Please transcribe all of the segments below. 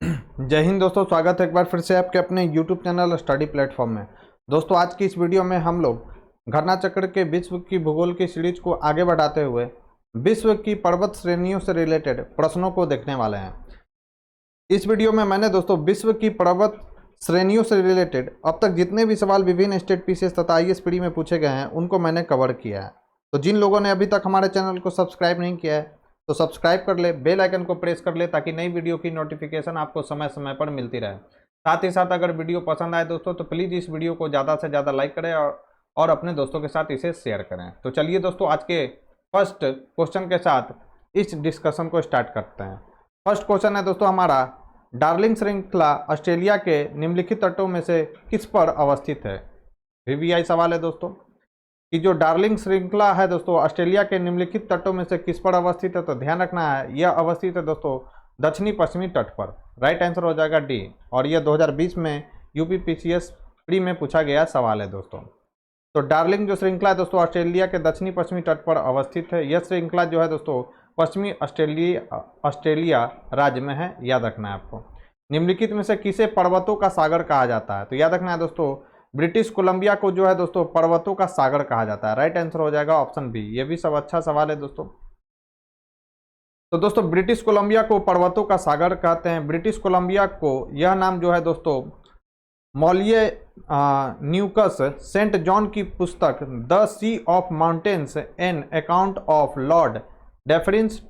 जय हिंद दोस्तों, स्वागत है एक बार फिर से आपके अपने YouTube चैनल स्टडी प्लेटफॉर्म में। दोस्तों आज की इस वीडियो में हम लोग घटना चक्र के विश्व की भूगोल की सीरीज को आगे बढ़ाते हुए विश्व की पर्वत श्रेणियों से रिलेटेड प्रश्नों को देखने वाले हैं। इस वीडियो में मैंने दोस्तों विश्व की पर्वत श्रेणियों से रिलेटेड अब तक जितने भी सवाल विभिन्न स्टेट पीसीएस तथा IAS में पूछे गए हैं उनको मैंने कवर किया है। तो जिन लोगों ने अभी तक हमारे चैनल को सब्सक्राइब नहीं किया है तो सब्सक्राइब कर ले, बेल आइकन को प्रेस कर ले ताकि नई वीडियो की नोटिफिकेशन आपको समय समय पर मिलती रहे। साथ ही साथ अगर वीडियो पसंद आए दोस्तों तो प्लीज़ इस वीडियो को ज़्यादा से ज़्यादा लाइक करें और अपने दोस्तों के साथ इसे शेयर करें। तो चलिए दोस्तों आज के फर्स्ट क्वेश्चन के साथ इस डिस्कशन को स्टार्ट करते हैं। फर्स्ट क्वेश्चन है दोस्तों हमारा, डार्लिंग श्रृंखला ऑस्ट्रेलिया के निम्नलिखित तटों में से किस पर अवस्थित है। VVI सवाल है दोस्तों कि जो डार्लिंग श्रृंखला है दोस्तों ऑस्ट्रेलिया के निम्नलिखित तटों में से किस पर अवस्थित है। तो ध्यान रखना है यह अवस्थित है दोस्तों दक्षिणी पश्चिमी तट पर। राइट आंसर हो जाएगा डी। और यह 2020 में UPPCS प्री में पूछा गया सवाल है दोस्तों। तो डार्लिंग जो श्रृंखला है दोस्तों ऑस्ट्रेलिया के दक्षिणी पश्चिमी तट पर अवस्थित है। यह श्रृंखला जो है दोस्तों पश्चिमी ऑस्ट्रेलिया राज्य में है, याद रखना है आपको। निम्नलिखित में से किसे पर्वतों का सागर कहा जाता है। तो याद रखना है दोस्तों ब्रिटिश कोलंबिया को जो है दोस्तों पर्वतों का सागर कहा जाता है। राइट आंसर हो जाएगा ऑप्शन बी। ये भी सब अच्छा सवाल है दोस्तों। तो दोस्तों ब्रिटिश कोलंबिया को पर्वतों का सागर कहते हैं। ब्रिटिश कोलंबिया को यह नाम जो है दोस्तों मॉलिये न्यूकस सेंट जॉन की पुस्तक the sea of mountains an account of Lord Dufferin's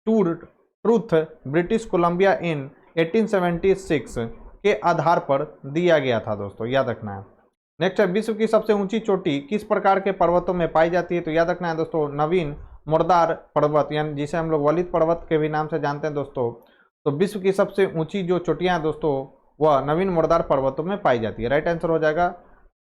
tour through British Columbia in 1876 के आधार पर दिया गया था दोस्तों, याद रखना है। नेक्स्ट है, विश्व की सबसे ऊंची चोटी किस प्रकार के पर्वतों में पाई जाती है। तो याद रखना है दोस्तों नवीन मुर्दार पर्वत, यानी जिसे हम लोग वलित पर्वत के भी नाम से जानते हैं दोस्तों। तो विश्व की सबसे ऊंची जो चोटियां हैं दोस्तों वह नवीन मुर्दार पर्वतों में पाई जाती है। राइट आंसर हो जाएगा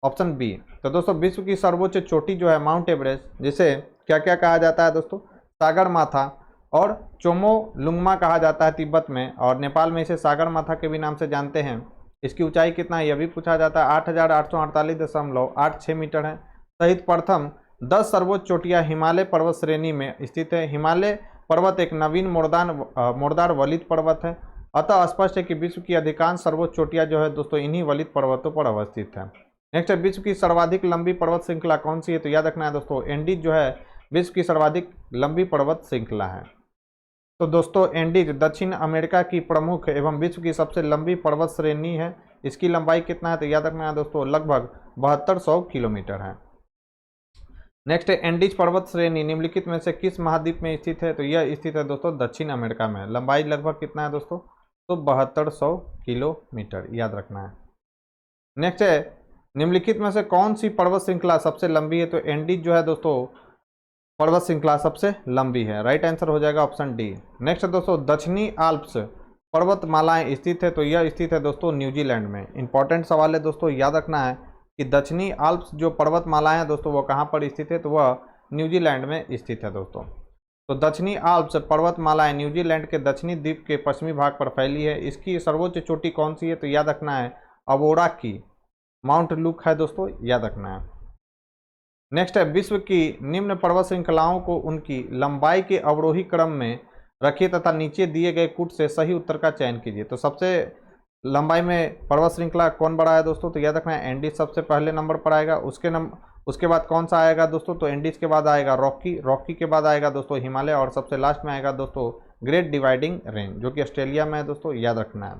ऑप्शन बी। तो दोस्तों विश्व की सर्वोच्च चोटी जो है माउंट एवरेस्ट, जिसे क्या क्या कहा जाता है दोस्तों, सागर माथा और चोमो लुंगमा कहा जाता है तिब्बत में, और नेपाल में इसे सागर माथा के भी नाम से जानते हैं। इसकी ऊंचाई कितना है यह भी पूछा जाता है, 8,848.86 मीटर है। सहित प्रथम 10 सर्वोच्च चोटियां हिमालय पर्वत श्रेणी में स्थित है। हिमालय पर्वत एक नवीन मुर्दार वलित पर्वत है, अतः स्पष्ट है कि विश्व की अधिकांश सर्वोच्च चोटियां जो है दोस्तों इन्हीं वलित पर्वतों पर अवस्थित है। नेक्स्ट है, विश्व की सर्वाधिक लंबी पर्वत श्रृंखला कौन सी है। तो याद रखना है दोस्तों एंडीज जो है विश्व की सर्वाधिक लंबी पर्वत श्रृंखला है। तो दोस्तों एंडीज दक्षिण अमेरिका की प्रमुख एवं विश्व की सबसे लंबी पर्वत श्रेणी है। इसकी लंबाई कितना है तो याद रखना है दोस्तों लगभग 7200 किलोमीटर है। नेक्स्ट है, एंडीज पर्वत श्रेणी निम्नलिखित में से किस महाद्वीप में स्थित है। तो यह स्थित है दोस्तों दक्षिण अमेरिका में। लंबाई लगभग कितना है दोस्तों, तो 7200 किलोमीटर, याद रखना है। नेक्स्ट है, निम्नलिखित में से कौन सी पर्वत श्रृंखला सबसे लंबी है। तो एंडीज जो है दोस्तों पर्वत श्रृंखला सबसे लंबी है। राइट आंसर हो जाएगा ऑप्शन डी। नेक्स्ट दोस्तों, दक्षिणी आल्प्स पर्वतमालाएं स्थित है। तो यह स्थित है दोस्तों न्यूजीलैंड में। इंपॉर्टेंट सवाल है दोस्तों, याद रखना है कि दक्षिणी आल्प्स जो पर्वतमालाएं हैं दोस्तों वो कहाँ पर स्थित है, तो वह न्यूजीलैंड में स्थित है दोस्तों। तो दक्षिणी आल्प्स पर्वतमालाएं न्यूजीलैंड के दक्षिणी द्वीप के पश्चिमी भाग पर फैली है। इसकी सर्वोच्च चोटी कौन सी है। तो याद रखना है अवोरा की माउंट लुक है दोस्तों, याद रखना है। नेक्स्ट है, विश्व की निम्न पर्वत श्रृंखलाओं को उनकी लंबाई के अवरोही क्रम में रखिए तथा नीचे दिए गए कूट से सही उत्तर का चयन कीजिए। तो सबसे लंबाई में पर्वत श्रृंखला कौन बड़ा है दोस्तों, तो याद रखना है एंडीज सबसे पहले नंबर पर आएगा। उसके बाद कौन सा आएगा दोस्तों, तो एंडीज के बाद आएगा रॉकी के बाद आएगा दोस्तों हिमालय, और सबसे लास्ट में आएगा दोस्तों ग्रेट डिवाइडिंग रेंज जो कि ऑस्ट्रेलिया में है दोस्तों, याद रखना है।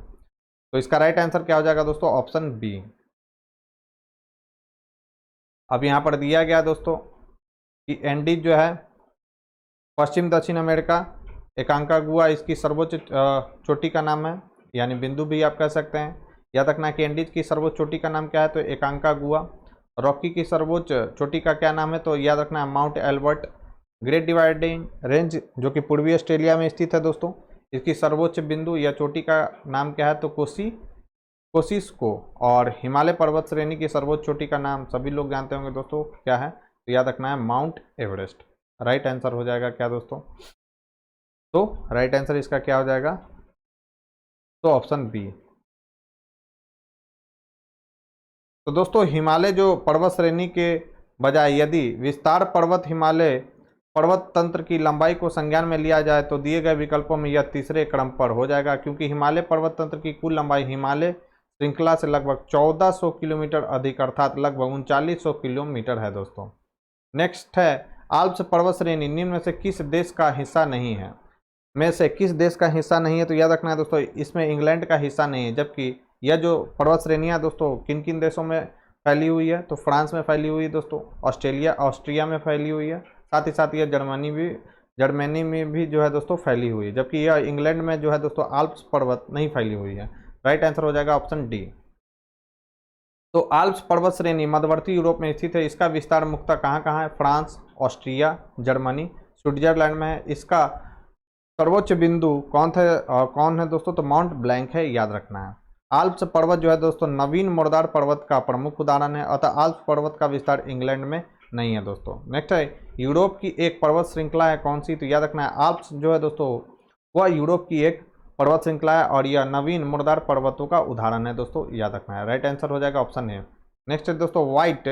तो इसका राइट आंसर क्या हो जाएगा दोस्तों, ऑप्शन बी। अब यहाँ पर दिया गया दोस्तों कि एंडीज जो है पश्चिम दक्षिण अमेरिका, एकांकागुआ इसकी सर्वोच्च चोटी का नाम है, यानी बिंदु भी आप कह सकते हैं। याद रखना है कि एंडीज की सर्वोच्च चोटी का नाम क्या है, तो एकांकागुआ। रॉकी की सर्वोच्च चोटी का क्या नाम है, तो याद रखना है Mount Elbert. Great dividing range जो कि पूर्वी ऑस्ट्रेलिया में स्थित है दोस्तों, इसकी सर्वोच्च बिंदु या चोटी का नाम क्या है, तो कोसिस्को। और हिमालय पर्वत श्रेणी की सर्वोच्च चोटी का नाम सभी लोग जानते होंगे दोस्तों, क्या है, तो याद रखना है माउंट एवरेस्ट। राइट आंसर हो जाएगा क्या दोस्तों, तो राइट आंसर इसका क्या हो जाएगा, तो ऑप्शन बी। तो दोस्तों हिमालय जो पर्वत श्रेणी के बजाय यदि विस्तार पर्वत हिमालय पर्वत तंत्र की लंबाई को संज्ञान में लिया जाए तो दिए गए विकल्पों में यह तीसरे क्रम पर हो जाएगा, क्योंकि हिमालय पर्वत तंत्र की कुल लंबाई हिमालय श्रृंखला से लगभग 1400 किलोमीटर अधिक अर्थात लगभग 3900 किलोमीटर है दोस्तों। नेक्स्ट है आल्प्स पर्वत श्रेणी निम्न में से किस देश का हिस्सा नहीं है। में से किस देश का हिस्सा नहीं है, तो याद रखना है दोस्तों इसमें इंग्लैंड का हिस्सा नहीं है, जबकि यह जो पर्वत श्रेणियाँ दोस्तों किन किन देशों में फैली हुई है, तो फ्रांस में फैली हुई है दोस्तों, ऑस्ट्रिया में फैली हुई है, साथ ही साथ यह जर्मनी में भी जो है दोस्तों फैली हुई है, जबकि यह इंग्लैंड में जो है दोस्तों आल्प्स पर्वत नहीं फैली हुई है। राइट आंसर हो जाएगा ऑप्शन डी। तो आल्प्स पर्वत श्रेणी मध्यवर्ती यूरोप में स्थित है। इसका विस्तार मुख्यतः कहाँ कहाँ है, फ्रांस, ऑस्ट्रिया, जर्मनी, स्विट्जरलैंड में है। इसका सर्वोच्च बिंदु कौन है दोस्तों, तो माउंट ब्लैंक है, याद रखना है। आल्प्स पर्वत जो है दोस्तों नवीन मुर्दार पर्वत का प्रमुख उदाहरण है, अतः आल्प्स पर्वत का विस्तार इंग्लैंड में नहीं है दोस्तों। नेक्स्ट है यूरोप की एक पर्वत श्रृंखला है कौन सी, तो याद रखना है आल्प्स जो है दोस्तों वह यूरोप की एक पर्वत श्रृंखला है और यह नवीन मुर्दार पर्वतों का उदाहरण है दोस्तों, याद रखना है। राइट आंसर हो जाएगा ऑप्शन ए। नेक्स्ट है दोस्तों व्हाइट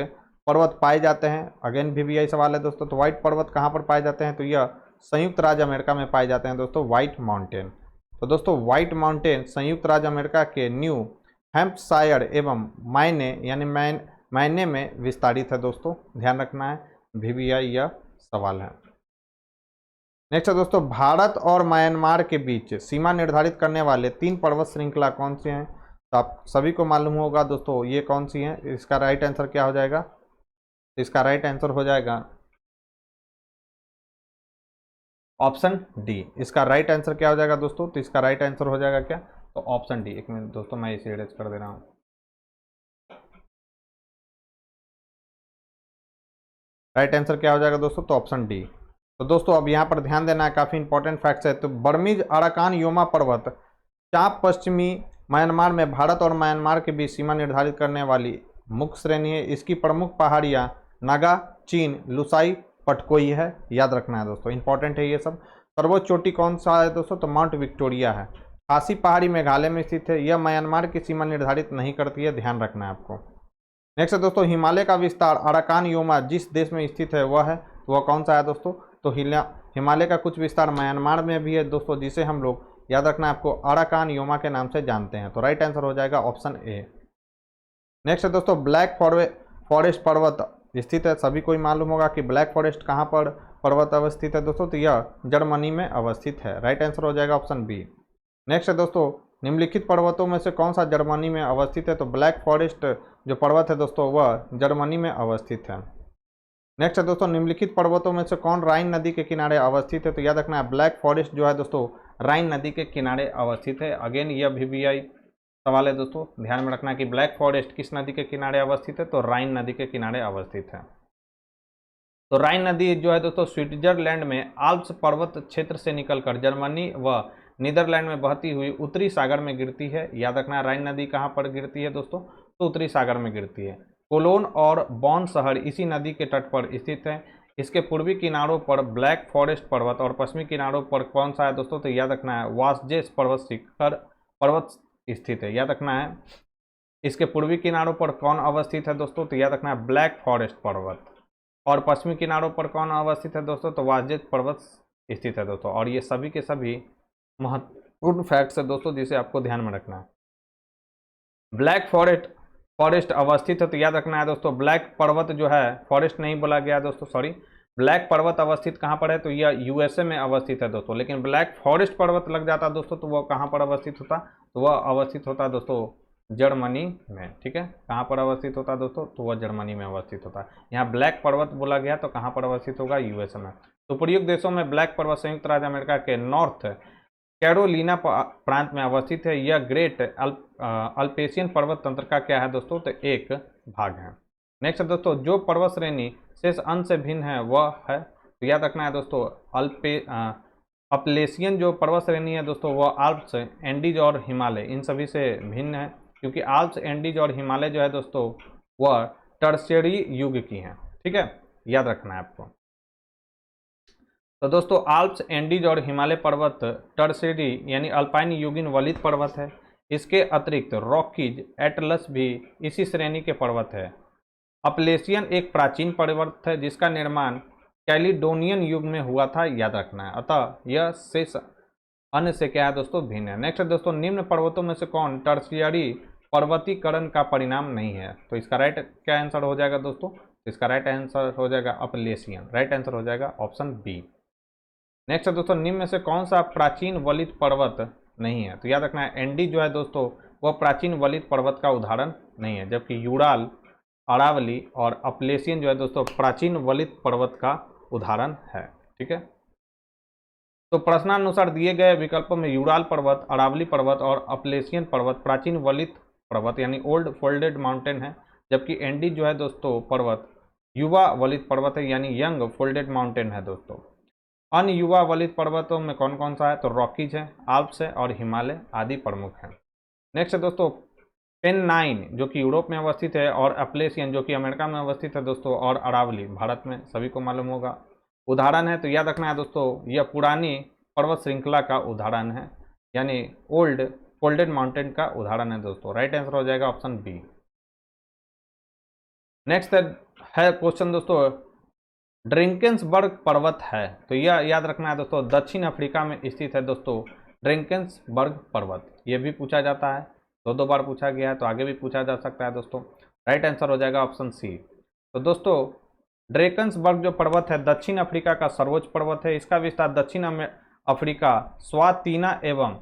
पर्वत पाए जाते हैं, अगेन भी यही सवाल है दोस्तों, तो व्हाइट पर्वत कहाँ पर पाए जाते हैं, तो यह संयुक्त राज्य अमेरिका में पाए जाते हैं दोस्तों, व्हाइट माउंटेन। तो दोस्तों व्हाइट माउंटेन संयुक्त राज्य अमेरिका के न्यू हैम्पशायर एवं मायने में विस्तारित है दोस्तों, ध्यान रखना है, VBI यह सवाल है। नेक्स्ट है दोस्तों भारत और म्यांमार के बीच सीमा निर्धारित करने वाले 3 पर्वत श्रृंखला कौन से हैं, तो आप सभी को मालूम होगा दोस्तों ये कौन सी हैं। इसका राइट आंसर क्या हो जाएगा, इसका राइट आंसर हो जाएगा ऑप्शन डी। इसका राइट आंसर क्या हो जाएगा दोस्तों, तो इसका राइट आंसर हो जाएगा क्या, तो ऑप्शन डी। एक मिनट दोस्तों मैं इसे इरेज कर दे रहा हूँ। राइट आंसर क्या हो जाएगा दोस्तों, तो ऑप्शन डी। तो दोस्तों अब यहाँ पर ध्यान देना है, काफ़ी इंपॉर्टेंट फैक्ट्स है। तो बर्मीज अराकान योमा पर्वत चाप पश्चिमी म्यांमार में भारत और म्यांमार के बीच सीमा निर्धारित करने वाली मुख्य श्रेणी है। इसकी प्रमुख पहाड़ियाँ नागा, चीन, लुसाई, पटकोई है, याद रखना है दोस्तों, इंपॉर्टेंट है ये सब। सर्वोच्च चोटी कौन सा है दोस्तों, तो माउंट विक्टोरिया है। खासी पहाड़ी मेघालय में स्थित है, यह म्यांमार की सीमा निर्धारित नहीं करती है, ध्यान रखना है आपको। नेक्स्ट है दोस्तों हिमालय का विस्तार अराकान योमा जिस देश में स्थित है वह है, तो वह कौन सा है दोस्तों, तो हिमालय का कुछ विस्तार म्यांमार में भी है दोस्तों, जिसे हम लोग याद रखना है आपको अराकान योमा के नाम से जानते हैं। तो राइट आंसर हो जाएगा ऑप्शन ए। नेक्स्ट है दोस्तों ब्लैक फॉरेस्ट पर्वत स्थित है। सभी को ही मालूम होगा कि ब्लैक फॉरेस्ट कहाँ पर पर्वत अवस्थित है दोस्तों, तो यह जर्मनी में अवस्थित है। राइट आंसर हो जाएगा ऑप्शन बी। नेक्स्ट है दोस्तों निम्नलिखित पर्वतों में से कौन सा जर्मनी में अवस्थित है, तो ब्लैक फॉरेस्ट जो पर्वत है दोस्तों वह जर्मनी में अवस्थित है। नेक्स्ट है दोस्तों निम्नलिखित पर्वतों में से कौन राइन नदी के किनारे अवस्थित है, तो याद रखना है ब्लैक फॉरेस्ट जो है दोस्तों राइन नदी के किनारे अवस्थित है। अगेन यह VBI सवाल है दोस्तों, ध्यान में रखना कि ब्लैक फॉरेस्ट किस नदी के किनारे अवस्थित है, तो राइन नदी के किनारे अवस्थित है। तो राइन नदी जो है दोस्तों स्विट्जरलैंड में आल्प्स पर्वत क्षेत्र से निकलकर जर्मनी व नीदरलैंड में बहती हुई उत्तरी सागर में गिरती है। याद रखना है राइन नदी कहाँ पर गिरती है दोस्तों, तो उत्तरी सागर में गिरती है। कोलोन और बॉन शहर इसी नदी के तट पर स्थित है। इसके पूर्वी किनारों पर ब्लैक फॉरेस्ट पर्वत और पश्चिमी किनारों पर कौन सा है दोस्तों, तो याद रखना है वासजेस पर्वत स्थित है। याद रखना है इसके पूर्वी किनारों पर कौन अवस्थित है दोस्तों, तो याद रखना है ब्लैक फॉरेस्ट पर्वत, और पश्चिमी किनारों पर कौन अवस्थित है दोस्तों, तो वासजेस पर्वत स्थित है दोस्तों। और ये सभी के सभी महत्वपूर्ण फैक्ट्स है दोस्तों जिसे आपको ध्यान में रखना है। ब्लैक फॉरेस्ट अवस्थित है, तो याद रखना है दोस्तों ब्लैक पर्वत जो है फॉरेस्ट नहीं बोला गया दोस्तों, सॉरी, ब्लैक पर्वत अवस्थित कहाँ पर है, तो यह USA में अवस्थित है दोस्तों। लेकिन ब्लैक फॉरेस्ट पर्वत लग जाता दोस्तों तो वह कहाँ पर अवस्थित होता, तो वह अवस्थित होता दोस्तों जर्मनी में। ठीक है, कहाँ पर अवस्थित होता दोस्तों, तो वह जर्मनी में अवस्थित होता है। यहाँ ब्लैक पर्वत बोला गया तो कहाँ पर अवस्थित होगा, USA में। तो प्रयुक्त देशों में ब्लैक पर्वत संयुक्त राज्य अमेरिका के नॉर्थ कैरोलिना प्रांत में अवस्थित है। यह ग्रेट अल्पेशियन पर्वत तंत्र का क्या है दोस्तों, तो एक भाग है। नेक्स्ट है दोस्तों जो पर्वत श्रेणी शेष अंश से भिन्न है वह है, तो याद रखना है दोस्तों अपलेशियन जो पर्वत श्रेणी है दोस्तों वह आल्प्स, एंडीज और हिमालय इन सभी से भिन्न है, क्योंकि आल्प्स, एंडीज और हिमालय जो है दोस्तों वह टर्शियरी युग की हैं। ठीक है, याद रखना है आपको। तो दोस्तों आल्प्स, एंडीज और हिमालय पर्वत टर्शियरी यानी अल्पाइन युगीन वलित पर्वत है। इसके अतिरिक्त रॉकीज, एटलस भी इसी श्रेणी के पर्वत है। अपलेशियन एक प्राचीन पर्वत है जिसका निर्माण कैलिडोनियन युग में हुआ था, याद रखना है। अतः यह शेष अन्य से क्या है दोस्तों, भिन्न है। नेक्स्ट है दोस्तों, निम्न पर्वतों में से कौन टर्शियरी पर्वतीकरण का परिणाम नहीं है? तो इसका राइट क्या आंसर हो जाएगा दोस्तों? इसका राइट आंसर हो जाएगा अपलेशियन। राइट आंसर हो जाएगा ऑप्शन बी। नेक्स्ट है दोस्तों, निम्न में से कौन सा प्राचीन वलित पर्वत नहीं है? तो याद रखना है, एंडी जो है दोस्तों वह प्राचीन वलित पर्वत का उदाहरण नहीं है, जबकि यूराल, अरावली और अपलेशियन जो है दोस्तों प्राचीन वलित पर्वत का उदाहरण है। ठीक है, तो प्रश्नानुसार दिए गए विकल्पों में यूराल पर्वत, अरावली पर्वत और अपलेशियन पर्वत प्राचीन वलित पर्वत यानी ओल्ड फोल्डेड माउंटेन है, जबकि एंडी जो है दोस्तों पर्वत युवा वलित पर्वत है यानी यंग फोल्डेड माउंटेन है दोस्तों। अन्य युवा वलित पर्वतों में कौन कौन सा है? तो रॉकीज है, आल्प्स है और हिमालय आदि प्रमुख है। नेक्स्ट है दोस्तों, पेन्नाइन जो कि यूरोप में अवस्थित है, और अपलेशियन जो कि अमेरिका में अवस्थित है दोस्तों, और अरावली भारत में, सभी को मालूम होगा, उदाहरण है। तो याद रखना है दोस्तों, यह पुरानी पर्वत श्रृंखला का उदाहरण है यानी ओल्ड फोल्डेड माउंटेन का उदाहरण है दोस्तों। राइट आंसर हो जाएगा ऑप्शन बी। नेक्स्ट है क्वेश्चन दोस्तों, ड्रिंकेंसबर्ग पर्वत है, तो यह याद रखना है दोस्तों दक्षिण अफ्रीका में स्थित है दोस्तों ड्रिंकेंसबर्ग पर्वत। यह भी पूछा जाता है, दो बार पूछा गया है, तो आगे भी पूछा जा सकता है दोस्तों। राइट आंसर हो जाएगा ऑप्शन सी। तो दोस्तों ड्रेकन्सबर्ग जो पर्वत है दक्षिण अफ्रीका का सर्वोच्च पर्वत है। इसका विस्तार दक्षिण अफ्रीका, स्वातिना एवं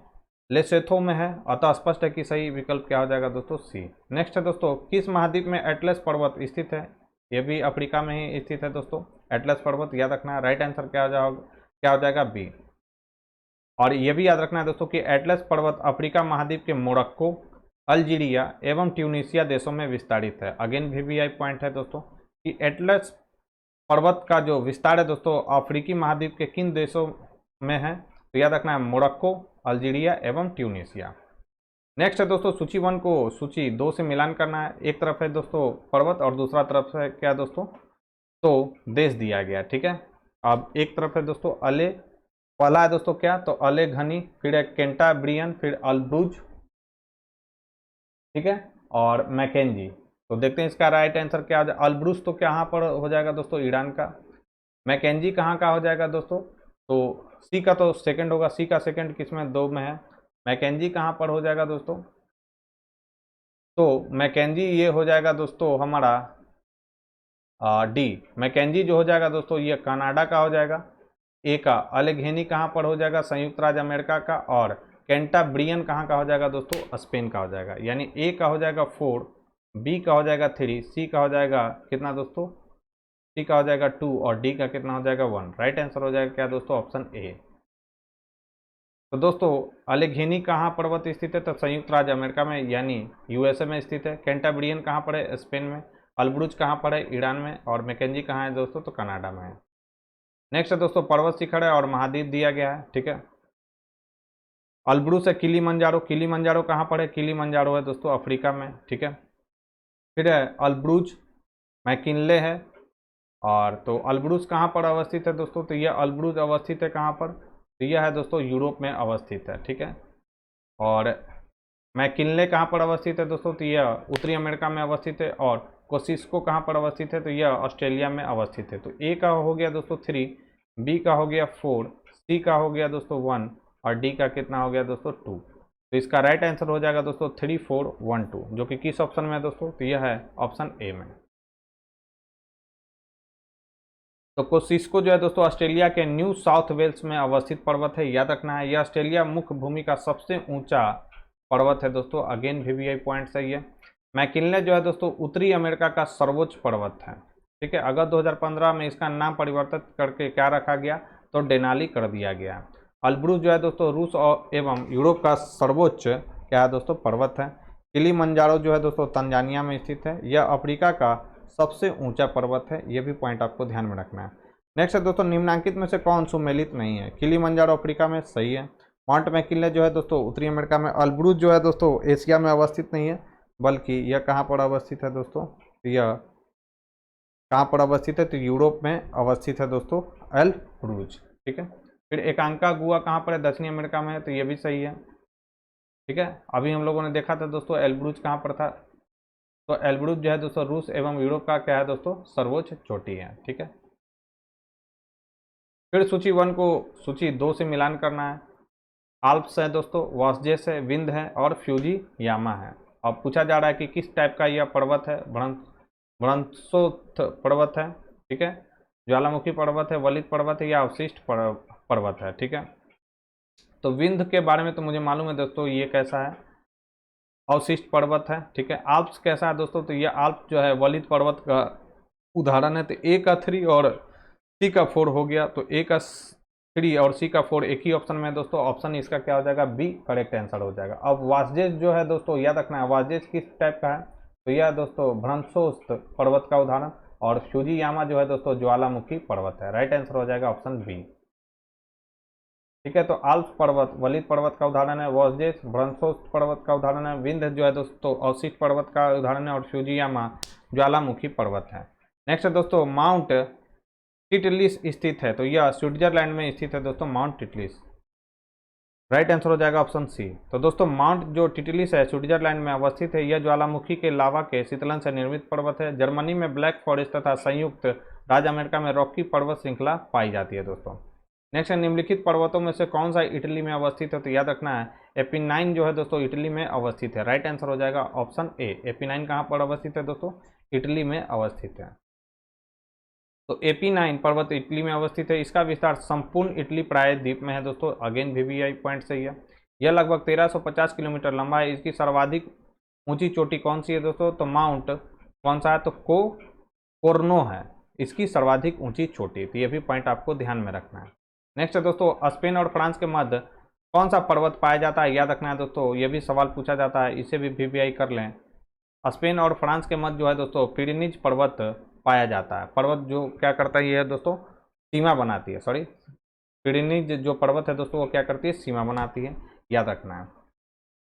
लेसोथो में है, अतः स्पष्ट है कि सही विकल्प क्या हो जाएगा दोस्तों, सी। नेक्स्ट है दोस्तों, किस महाद्वीप में एटलस पर्वत स्थित है? ये भी अफ्रीका में ही स्थित है दोस्तों एटलस पर्वत, याद रखना है। राइट आंसर क्या हो जाएगा, बी। और ये भी याद रखना है दोस्तों कि एटलस पर्वत अफ्रीका महाद्वीप के मोरक्को, अल्जीरिया एवं ट्यूनीशिया देशों में विस्तारित है। अगेन वीवीआई पॉइंट है दोस्तों कि एटलस पर्वत का जो विस्तार है दोस्तों अफ्रीकी महाद्वीप के किन देशों में है? तो याद रखना है मोरक्को, अल्जीरिया एवं ट्यूनीशिया। नेक्स्ट है दोस्तों, सूची 1 को सूची 2 से मिलान करना है। एक तरफ है दोस्तों पर्वत और दूसरा तरफ है क्या दोस्तों, तो देश दिया गया। ठीक है, अब एक तरफ है दोस्तों अले, पहला है दोस्तों क्या, तो अले घनी, फिर है कैंटाब्रियन, फिर अल्ब्रूज, ठीक है, और मैकेंजी। तो देखते हैं इसका राइट आंसर क्या हो जाए। अल्ब्रूज तो कहाँ पर हो जाएगा दोस्तों, ईरान का। मैकेंजी कहाँ का हो जाएगा दोस्तों, तो सी का तो सेकंड होगा, सी का सेकंड किसमें, 2 में है। मैकेंजी कहाँ पर हो जाएगा दोस्तों, तो मैकेंजी ये हो जाएगा दोस्तों हमारा डी। मैकेंजी जो हो जाएगा दोस्तों ये कनाडा का हो जाएगा। ए का अलेघेनी कहाँ पर हो जाएगा, संयुक्त राज्य अमेरिका का। और कैंटाब्रियन कहाँ का हो जाएगा दोस्तों, स्पेन का हो जाएगा। यानी ए का हो जाएगा 4, बी का हो जाएगा 3, सी का हो जाएगा कितना दोस्तों, सी का हो जाएगा 2 और डी का कितना हो जाएगा 1। राइट आंसर हो जाएगा क्या दोस्तों, ऑप्शन ए। तो दोस्तों अलेघेनी कहाँ पर्वत स्थित है, तो संयुक्त राज्य अमेरिका में यानी यूएसए में स्थित है। कैंटाब्रियन कहाँ पर है, स्पेन में। अल्ब्रुज कहाँ पर है, ईरान में। और मैकेंजी कहाँ है दोस्तों, तो कनाडा में है। नेक्स्ट है दोस्तों पर्वत शिखर है और महाद्वीप दिया गया है। ठीक है, अल्ब्रुज है किलीमंजारो, किलीमंजारो कहाँ पर है, किलीमंजारो है दोस्तों अफ्रीका में। ठीक है, फिर है अल्ब्रुज मैकिनले है। और तो अल्ब्रुज कहाँ पर अवस्थित है दोस्तों, तो यह अल्ब्रुज अवस्थित है कहाँ पर, तो यह है दोस्तों यूरोप में अवस्थित है। ठीक है, और मैकिनले कहाँ पर अवस्थित है दोस्तों, तो यह उत्तरी अमेरिका में अवस्थित है। और कोसिस्को कहाँ पर अवस्थित है, तो यह ऑस्ट्रेलिया में अवस्थित है। तो ए का हो गया दोस्तों 3, बी का हो गया 4, सी का हो गया दोस्तों 1 और डी का कितना हो गया दोस्तों 2। तो इसका राइट आंसर हो जाएगा दोस्तों 3, 4, 1, 2, जो कि किस ऑप्शन में है दोस्तों, तो यह है ऑप्शन ए में। तो कोसिस्को जो है दोस्तों ऑस्ट्रेलिया के न्यू साउथ वेल्स में अवस्थित पर्वत है, याद रखना है। यह ऑस्ट्रेलिया मुख्य भूमि का सबसे ऊंचा पर्वत है दोस्तों। अगेन वीवीआई पॉइंट सही है। मैकिनले जो है दोस्तों उत्तरी अमेरिका का सर्वोच्च पर्वत है। ठीक है, अगस्त 2015 में इसका नाम परिवर्तित करके क्या रखा गया, तो डेनाली कर दिया गया। अल्ब्रुज जो है दोस्तों रूस और एवं यूरोप का सर्वोच्च क्या है दोस्तों, पर्वत है। किलीमंजारो जो है दोस्तों तंजानिया में स्थित है। यह अफ्रीका का सबसे ऊंचा पर्वत है, यह भी पॉइंट आपको ध्यान में रखना है। नेक्स्ट है दोस्तों, निम्नांकित में से कौन सुमेलित नहीं है? किलीमंजारो अफ्रीका में, सही है। माउंट मैकिनले जो है दोस्तों उत्तरी अमेरिका में। अल्ब्रुज जो है दोस्तों एशिया में अवस्थित नहीं है, बल्कि यह कहाँ पर अवस्थित है दोस्तों, यह कहाँ पर अवस्थित है, तो यूरोप में अवस्थित है दोस्तों एल्ब्रुज। ठीक है, फिर एकांका गुआ कहाँ पर है, दक्षिणी अमेरिका में है, तो ये भी सही है। ठीक है, अभी हम लोगों ने देखा था दोस्तों एल्ब्रुज कहाँ पर था, तो एल्ब्रुज जो है दोस्तों रूस एवं यूरोप का क्या है दोस्तों, सर्वोच्च चोटी है। ठीक है, फिर सूची 1 को सूची 2 से मिलान करना है। आल्प्स है दोस्तों, वॉस्जेस है, विंध्य है और फ्यूजी यामा है। अब पूछा जा रहा है कि किस टाइप का यह पर्वत है। ब्रह्मोत्थ पर्वत है, ठीक है, ज्वालामुखी पर्वत है, वलित पर्वत है या अवशिष्ट पर्वत है, ठीक है। तो विंध्य के बारे में तो मुझे मालूम है दोस्तों, ये कैसा है, अवशिष्ट पर्वत है, ठीक है। आल्प्स कैसा है दोस्तों, तो ये आल्प्स जो है वलित पर्वत का उदाहरण है। तो ए का 3 और सी का 4 हो गया, तो ए का 3 और सी का 4 एक ही ऑप्शन में है दोस्तों। ऑप्शन इसका क्या हो जाएगा, बी करेक्ट आंसर हो जाएगा। अब वासजेस जो है दोस्तों, याद रखना है वासजेस किस टाइप का है, तो यह दोस्तों ब्रह्मोत्थ पर्वत का उदाहरण, और फ्यूजीयामा जो है दोस्तों ज्वालामुखी पर्वत है। राइट आंसर हो जाएगा ऑप्शन बी, ठीक है। तो आल्प्स पर्वत वलित पर्वत का उदाहरण है, वॉसजेस ब्रह्मोत्थ पर्वत का उदाहरण है, विंध्य जो है दोस्तों अवशिष्ट पर्वत का उदाहरण है, और फ्यूजीयामा ज्वालामुखी पर्वत है। नेक्स्ट है दोस्तों माउंट टिटलिस स्थित है, तो यह स्विट्जरलैंड में स्थित है दोस्तों, माउंट टिटलिस। राइट आंसर हो जाएगा ऑप्शन सी। तो दोस्तों माउंट जो टिटलिस है स्विट्जरलैंड में अवस्थित है। यह ज्वालामुखी के लावा के शीतलन से निर्मित पर्वत है। जर्मनी में ब्लैक फॉरेस्ट तथा संयुक्त राज्य अमेरिका में रॉकी पर्वत श्रृंखला पाई जाती है दोस्तों। नेक्स्ट है निम्नलिखित पर्वतों में से कौन सा इटली में अवस्थित है, तो याद रखना है एपिनाइन जो है दोस्तों इटली में अवस्थित है। राइट आंसर हो जाएगा ऑप्शन ए। एपिनाइन कहाँ पर अवस्थित है दोस्तों, इटली में अवस्थित है। तो एपी9 पर्वत इटली में अवस्थित है। इसका विस्तार संपूर्ण इटली प्रायद्वीप में है दोस्तों। अगेन वीवीआई पॉइंट सही है। यह लगभग 1350 किलोमीटर लंबा है। इसकी सर्वाधिक ऊंची चोटी कौन सी है दोस्तों, तो माउंट कौन सा है, तो कोर्नो है इसकी सर्वाधिक ऊंची चोटी। तो ये भी पॉइंट आपको ध्यान में रखना है। नेक्स्ट है दोस्तों स्पेन और फ्रांस के मध्य कौन सा पर्वत पाया जाता है, याद रखना है दोस्तों, ये भी सवाल पूछा जाता है, इसे भी वीवीआई कर लें। स्पेन और फ्रांस के मध्य जो है दोस्तों पिरेनीज पर्वत पाया जाता है। पर्वत जो क्या करता है ये दोस्तों, सीमा बनाती है, सॉरी पिरेनीज जो पर्वत है दोस्तों वो क्या करती है, सीमा बनाती है, याद रखना है।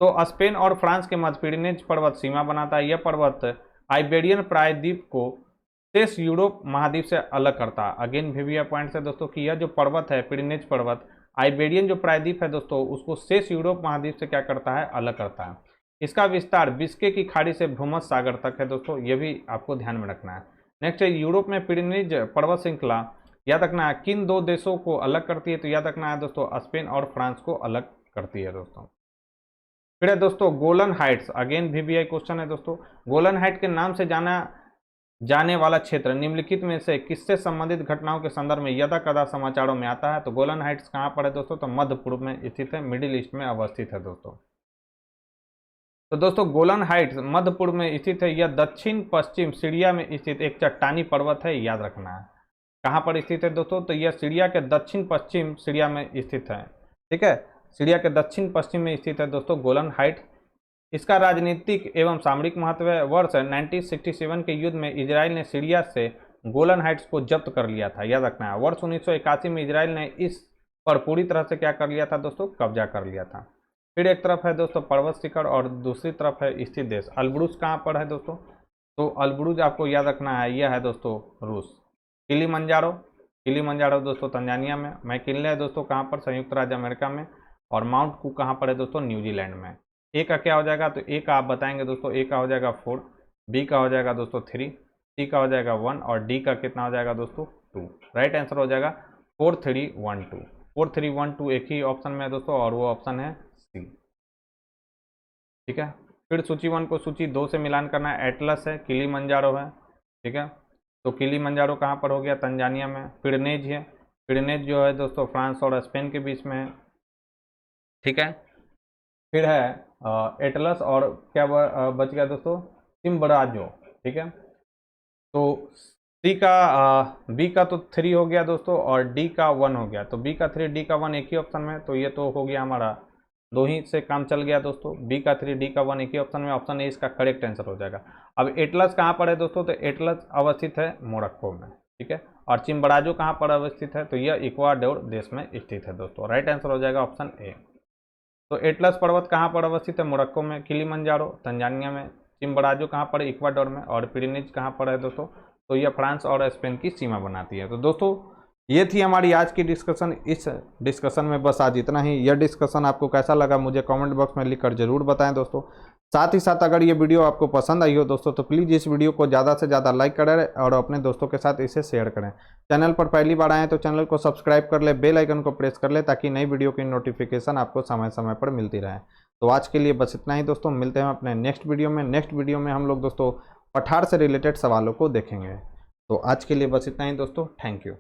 तो स्पेन और फ्रांस के मध्य पिरेनीज पर्वत सीमा बनाता है। यह पर्वत आइबेरियन प्रायद्वीप को शेष यूरोप महाद्वीप से अलग करता है। अगेन वीवीआई पॉइंट से दोस्तों कि यह जो पर्वत है पिरेनीज पर्वत आइबेरियन जो प्रायद्वीप है दोस्तों उसको शेष यूरोप महाद्वीप से क्या करता है, अलग करता है। इसका विस्तार बिस्के की खाड़ी से भूमध्य सागर तक है दोस्तों, ये भी आपको ध्यान में रखना है। नेक्स्ट है यूरोप में पिरेनीज पर्वत श्रृंखला याद रखना है किन दो देशों को अलग करती है, तो याद रखना है दोस्तों स्पेन और फ्रांस को अलग करती है दोस्तों। फिर है दोस्तों Golan Heights. Again VVI question है दोस्तों। गोलन हाइट के नाम से जाना जाने वाला क्षेत्र निम्नलिखित में से किससे संबंधित घटनाओं के संदर्भ में यदा कदा समाचारों में आता है, तो गोलन हाइट्स कहाँ पर है दोस्तों, तो मध्य पूर्व में स्थित है, मिडिल ईस्ट में अवस्थित है दोस्तों। तो दोस्तों गोलन हाइट्स मध्य पूर्व में स्थित है। यह दक्षिण पश्चिम सीरिया में स्थित एक चट्टानी पर्वत है, याद रखना है। कहाँ पर स्थित है दोस्तों, तो यह सीरिया के दक्षिण पश्चिम सीरिया में स्थित है, ठीक है, सीरिया के दक्षिण पश्चिम में स्थित है दोस्तों गोलन हाइट। इसका राजनीतिक एवं सामरिक महत्व है। वर्ष 1967 के युद्ध में इजराइल ने सीरिया से गोलन हाइट्स को जब्त कर लिया था, याद रखना है। वर्ष 1981 में इजराइल ने इस पर पूरी तरह से क्या कर लिया था दोस्तों, कब्जा कर लिया था। फिर एक तरफ है दोस्तों पर्वत शिखर और दूसरी तरफ है स्थित देश। अल्ब्रुज कहाँ पर है दोस्तों, तो अल्ब्रुज आपको याद रखना है, यह है दोस्तों रूस। किलीमंजारो दोस्तों तंजानिया में। मैकिनले है दोस्तों कहाँ पर, संयुक्त राज्य अमेरिका में। और माउंट कू कहाँ पर है दोस्तों, न्यूजीलैंड में। ए का क्या हो जाएगा, तो ए का आप बताएंगे दोस्तों, ए का हो जाएगा 4, बी का हो जाएगा दोस्तों 3, सी का हो जाएगा 1 और डी का कितना हो जाएगा दोस्तों 2। राइट आंसर हो जाएगा 4 3 1 2। 4 3 1 2 एक ही ऑप्शन में है दोस्तों और वो ऑप्शन है सी, ठीक है। फिर सूची 1 को सूची 2 से मिलान करना है। एटलस है, किलीमंजारो है, ठीक है। तो किलीमंजारो कहाँ पर हो गया, तंजानिया में। पिरेनीज है, पिरेनीज जो है दोस्तों फ्रांस और स्पेन के बीच में है, ठीक है। फिर है एटलस और क्या बच गया दोस्तों, चिम्बराजो, ठीक है। तो सी का बी का तो 3 हो गया दोस्तों और डी का 1 हो गया। तो बी का 3 डी का 1 एक ही ऑप्शन में, तो ये तो हो गया हमारा 2 ही से काम चल गया दोस्तों। बी का 3 डी का 1 एक ही ऑप्शन में, ऑप्शन ए इसका करेक्ट आंसर हो जाएगा। अब एटलस कहाँ पर है दोस्तों, तो एटलस अवस्थित है मोरक्को में, ठीक है। और चिम्बराजो कहाँ पर अवस्थित है, तो यह इक्वाडोर देश में स्थित है दोस्तों। राइट आंसर हो जाएगा ऑप्शन ए। तो एटलस पर्वत कहाँ पर अवस्थित है, मोरक्को में। किलीमंजारो तंजानिया में। चिम्बराजो कहाँ पर, इक्वाडोर में। और पिरेनीज कहाँ पर है दोस्तों, तो यह फ्रांस और स्पेन की सीमा बनाती है। तो दोस्तों ये थी हमारी आज की डिस्कशन। इस डिस्कशन में बस आज इतना ही। यह डिस्कशन आपको कैसा लगा मुझे कमेंट बॉक्स में लिखकर जरूर बताएं दोस्तों। साथ ही साथ अगर ये वीडियो आपको पसंद आई हो दोस्तों तो प्लीज़ इस वीडियो को ज़्यादा से ज़्यादा लाइक करें और अपने दोस्तों के साथ इसे शेयर करें। चैनल पर पहली बार आएँ तो चैनल को सब्सक्राइब कर ले, बेल आइकन को प्रेस कर ले ताकि नई वीडियो की नोटिफिकेशन आपको समय समय पर मिलती रहे। तो आज के लिए बस इतना ही दोस्तों, मिलते हैं अपने नेक्स्ट वीडियो में। नेक्स्ट वीडियो में हम लोग दोस्तों पठार से रिलेटेड सवालों को देखेंगे। तो आज के लिए बस इतना ही दोस्तों, थैंक यू।